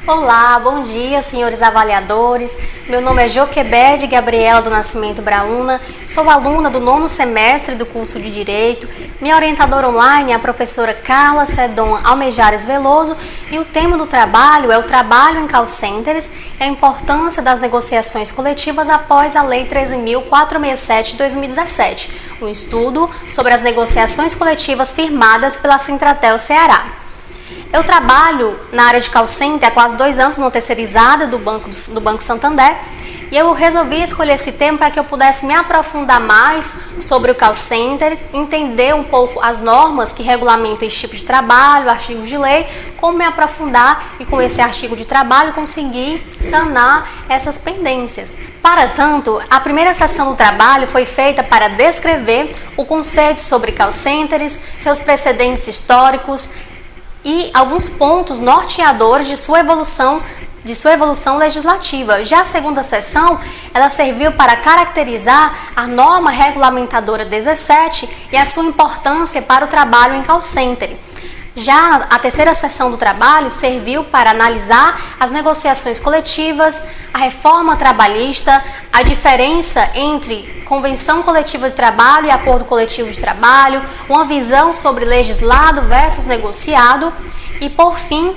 Olá, bom dia, senhores avaliadores. Meu nome é Joquebede Gabriela do Nascimento Brauna, sou aluna do 9º semestre do curso de Direito. Minha orientadora online é a professora Carla Sedon Almejares Veloso e o tema do trabalho é o trabalho em call centers e a importância das negociações coletivas após a Lei 13.467 de 2017, um estudo sobre as negociações coletivas firmadas pela Sintratel Ceará. Eu trabalho na área de call center há quase 2 anos, numa terceirizada do Banco Santander, e eu resolvi escolher esse tema para que eu pudesse me aprofundar mais sobre o call center, entender um pouco as normas que regulamentam esse tipo de trabalho, artigos de lei, como me aprofundar e com esse artigo de trabalho conseguir sanar essas pendências. Para tanto, a primeira sessão do trabalho foi feita para descrever o conceito sobre call centers, seus precedentes históricos, e alguns pontos norteadores de sua evolução legislativa. Já a segunda sessão, ela serviu para caracterizar a norma regulamentadora 17 e a sua importância para o trabalho em call center. Já a terceira sessão do trabalho serviu para analisar as negociações coletivas, a reforma trabalhista, a diferença entre convenção coletiva de trabalho e acordo coletivo de trabalho, uma visão sobre legislado versus negociado e, por fim,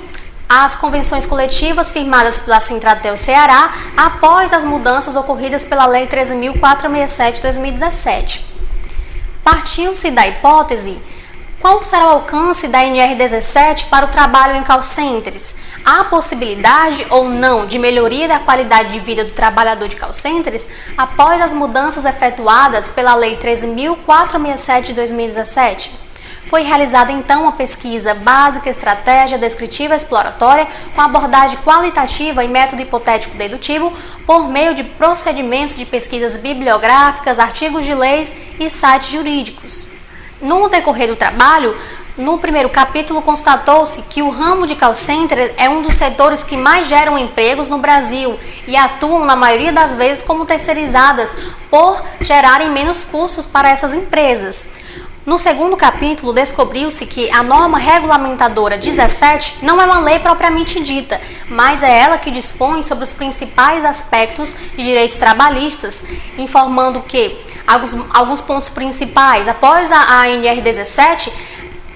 as convenções coletivas firmadas pela Sintratel Ceará após as mudanças ocorridas pela Lei 13.467 de 2017. Partiu-se da hipótese: qual será o alcance da NR17 para o trabalho em call centers? Há possibilidade ou não de melhoria da qualidade de vida do trabalhador de call centers após as mudanças efetuadas pela Lei 13.467 de 2017? Foi realizada então uma pesquisa básica, estratégia, descritiva e exploratória com abordagem qualitativa e método hipotético dedutivo por meio de procedimentos de pesquisas bibliográficas, artigos de leis e sites jurídicos. No decorrer do trabalho, no primeiro capítulo, constatou-se que o ramo de call center é um dos setores que mais geram empregos no Brasil e atuam, na maioria das vezes, como terceirizadas, por gerarem menos custos para essas empresas. No segundo capítulo, descobriu-se que a norma regulamentadora 17 não é uma lei propriamente dita, mas é ela que dispõe sobre os principais aspectos de direitos trabalhistas, informando que alguns pontos principais. Após a NR17,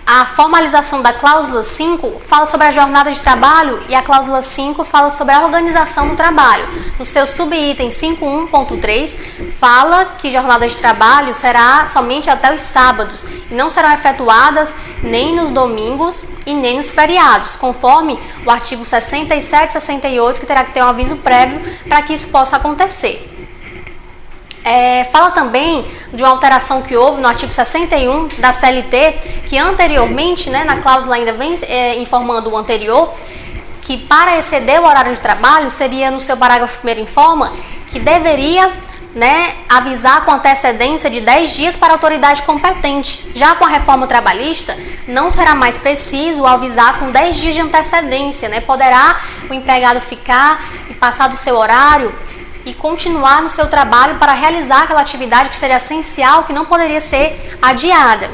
a formalização da cláusula 5 fala sobre a jornada de trabalho e a cláusula 5 fala sobre a organização do trabalho. No seu subitem 5.1.3 fala que jornada de trabalho será somente até os sábados e não serão efetuadas nem nos domingos e nem nos feriados, conforme o artigo 67 e 68, que terá que ter um aviso prévio para que isso possa acontecer. Fala também de uma alteração que houve no artigo 61 da CLT, que anteriormente, na cláusula ainda vem informando o anterior, que para exceder o horário de trabalho, seria no seu parágrafo 1º informa que deveria avisar com antecedência de 10 dias para a autoridade competente. Já com a reforma trabalhista, não será mais preciso avisar com 10 dias de antecedência, Poderá o empregado ficar e passar do seu horário e continuar no seu trabalho para realizar aquela atividade que seria essencial, que não poderia ser adiada.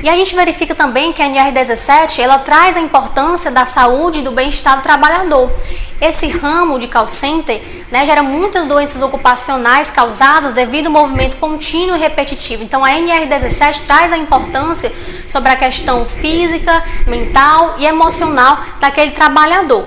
E a gente verifica também que a NR17, ela traz a importância da saúde e do bem-estar do trabalhador. Esse ramo de call center gera muitas doenças ocupacionais causadas devido ao movimento contínuo e repetitivo. Então a NR17 traz a importância sobre a questão física, mental e emocional daquele trabalhador.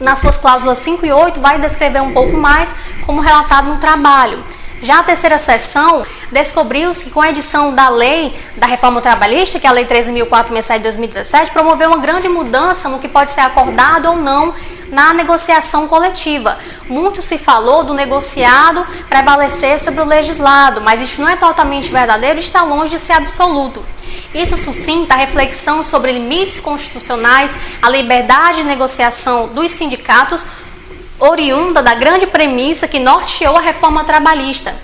Nas suas cláusulas 5 e 8, vai descrever um pouco mais como relatado no trabalho. Já a terceira sessão, descobriu-se que com a edição da lei da reforma trabalhista, que é a Lei 13.467 de 2017, promoveu uma grande mudança no que pode ser acordado ou não na negociação coletiva. Muito se falou do negociado prevalecer sobre o legislado, mas isso não é totalmente verdadeiro e está longe de ser absoluto. Isso suscita a reflexão sobre limites constitucionais, a liberdade de negociação dos sindicatos, oriunda da grande premissa que norteou a reforma trabalhista.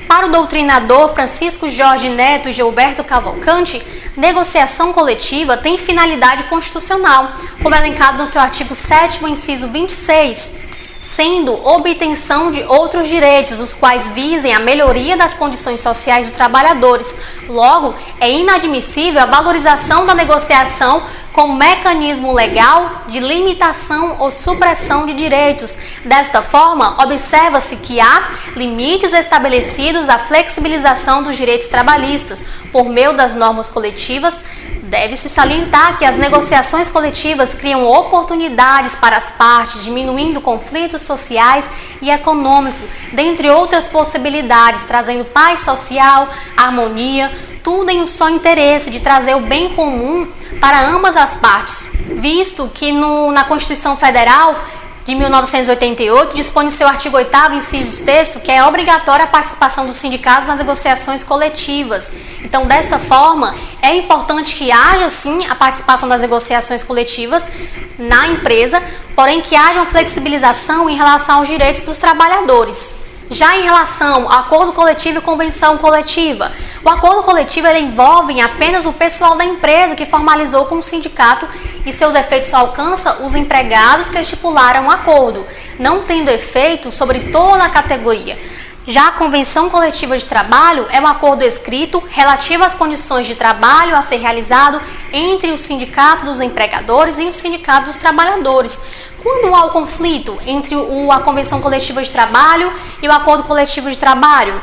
Para o doutrinador Francisco Jorge Neto e Gilberto Cavalcante, negociação coletiva tem finalidade constitucional, como elencado no seu artigo 7º, inciso 26, sendo obtenção de outros direitos, os quais visem a melhoria das condições sociais dos trabalhadores. Logo, é inadmissível a valorização da negociação como mecanismo legal de limitação ou supressão de direitos. Desta forma, observa-se que há limites estabelecidos à flexibilização dos direitos trabalhistas por meio das normas coletivas. Deve-se salientar que as negociações coletivas criam oportunidades para as partes, diminuindo conflitos sociais e econômicos, dentre outras possibilidades, trazendo paz social, harmonia, tudo em um só interesse de trazer o bem comum para ambas as partes, visto que na Constituição Federal de 1988 dispõe no seu artigo 8º, inciso 6º, que é obrigatória a participação dos sindicatos nas negociações coletivas. Então, desta forma, é importante que haja sim a participação das negociações coletivas na empresa, porém que haja uma flexibilização em relação aos direitos dos trabalhadores. Já em relação ao acordo coletivo e convenção coletiva, o acordo coletivo envolve apenas o pessoal da empresa que formalizou com o sindicato e seus efeitos alcançam os empregados que estipularam o acordo, não tendo efeito sobre toda a categoria. Já a convenção coletiva de trabalho é um acordo escrito relativo às condições de trabalho a ser realizado entre o sindicato dos empregadores e o sindicato dos trabalhadores. Quando há o conflito entre a convenção coletiva de trabalho e o acordo coletivo de trabalho,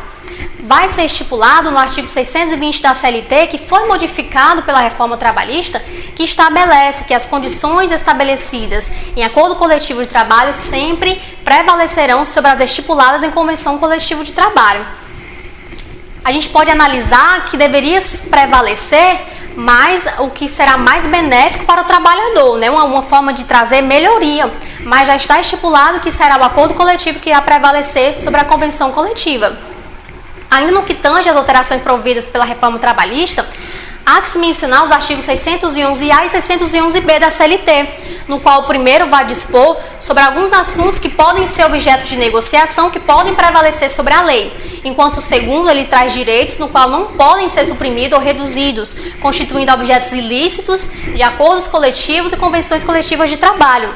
vai ser estipulado no artigo 620 da CLT, que foi modificado pela reforma trabalhista, que estabelece que as condições estabelecidas em acordo coletivo de trabalho sempre prevalecerão sobre as estipuladas em convenção coletiva de trabalho. A gente pode analisar que deveria prevalecer mas o que será mais benéfico para o trabalhador, né? Uma forma de trazer melhoria, mas já está estipulado que será o acordo coletivo que irá prevalecer sobre a convenção coletiva. Ainda no que tange às alterações promovidas pela reforma trabalhista, há que se mencionar os artigos 611A e 611B da CLT, no qual o primeiro vai dispor sobre alguns assuntos que podem ser objeto de negociação, que podem prevalecer sobre a lei, enquanto o segundo ele traz direitos no qual não podem ser suprimidos ou reduzidos, constituindo objetos ilícitos de acordos coletivos e convenções coletivas de trabalho.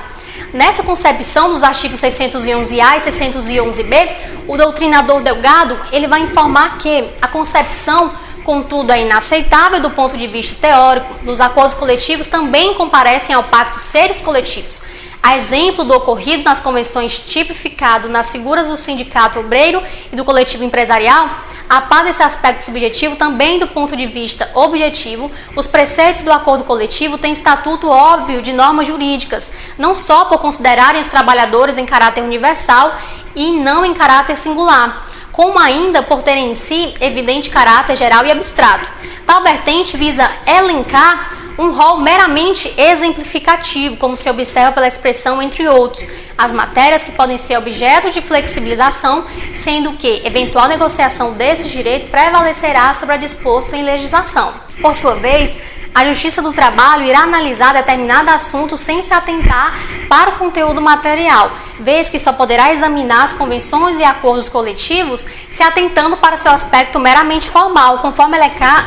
Nessa concepção dos artigos 611A e 611B, o doutrinador Delgado ele vai informar que a concepção, contudo, é inaceitável do ponto de vista teórico. Nos acordos coletivos também comparecem ao pacto seres coletivos. A exemplo do ocorrido nas convenções tipificado nas figuras do sindicato obreiro e do coletivo empresarial, a par desse aspecto subjetivo, também do ponto de vista objetivo, os preceitos do acordo coletivo têm estatuto óbvio de normas jurídicas, não só por considerarem os trabalhadores em caráter universal e não em caráter singular, como ainda por terem em si evidente caráter geral e abstrato. Tal vertente visa elencar um rol meramente exemplificativo, como se observa pela expressão entre outros, as matérias que podem ser objeto de flexibilização, sendo que eventual negociação desses direitos prevalecerá sobre a disposto em legislação. Por sua vez, a Justiça do Trabalho irá analisar determinado assunto sem se atentar para o conteúdo material, vez que só poderá examinar as convenções e acordos coletivos se atentando para seu aspecto meramente formal, conforme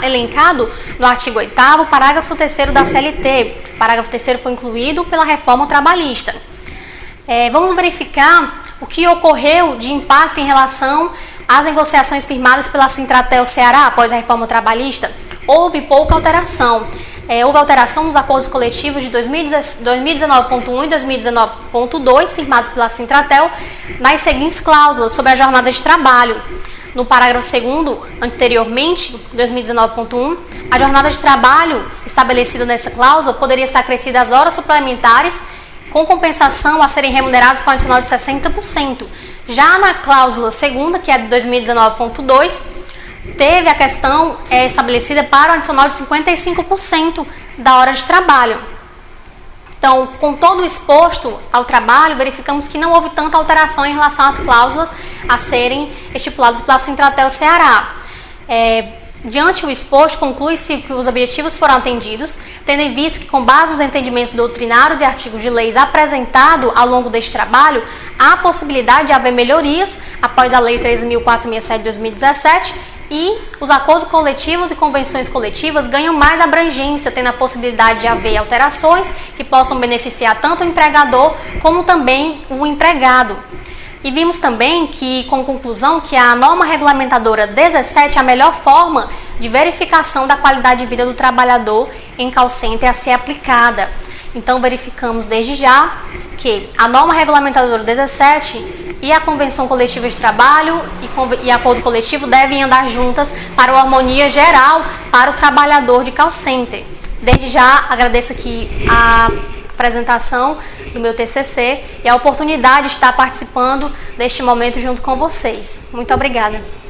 elencado no artigo 8º, parágrafo 3º da CLT. O parágrafo 3º foi incluído pela reforma trabalhista. Vamos verificar o que ocorreu de impacto em relação às negociações firmadas pela Sintratel Ceará após a reforma trabalhista. Houve pouca alteração. Houve alteração nos acordos coletivos de 2019.1 e 2019.2, firmados pela Sintratel, nas seguintes cláusulas sobre a jornada de trabalho. No parágrafo 2º, anteriormente, 2019.1, a jornada de trabalho estabelecida nessa cláusula poderia ser acrescida às horas suplementares, com compensação a serem remuneradas com adicional de 60%. Já na cláusula 2ª, que é de 2019.2, teve a questão estabelecida para o adicional de 55% da hora de trabalho. Então, com todo o exposto ao trabalho, verificamos que não houve tanta alteração em relação às cláusulas a serem estipuladas pela Sintratel Ceará. Diante o exposto, conclui-se que os objetivos foram atendidos, tendo em vista que, com base nos entendimentos doutrinários e artigos de leis apresentados ao longo deste trabalho, há possibilidade de haver melhorias após a Lei 13.467 de 2017, e os acordos coletivos e convenções coletivas ganham mais abrangência, tendo a possibilidade de haver alterações que possam beneficiar tanto o empregador como também o empregado. E vimos também que, com conclusão, que a norma regulamentadora 17 é a melhor forma de verificação da qualidade de vida do trabalhador em call center a ser aplicada. Então, verificamos desde já que a norma regulamentadora 17 e a Convenção Coletiva de Trabalho e acordo coletivo devem andar juntas para uma harmonia geral para o trabalhador de call center. Desde já, agradeço aqui a apresentação do meu TCC e a oportunidade de estar participando deste momento junto com vocês. Muito obrigada.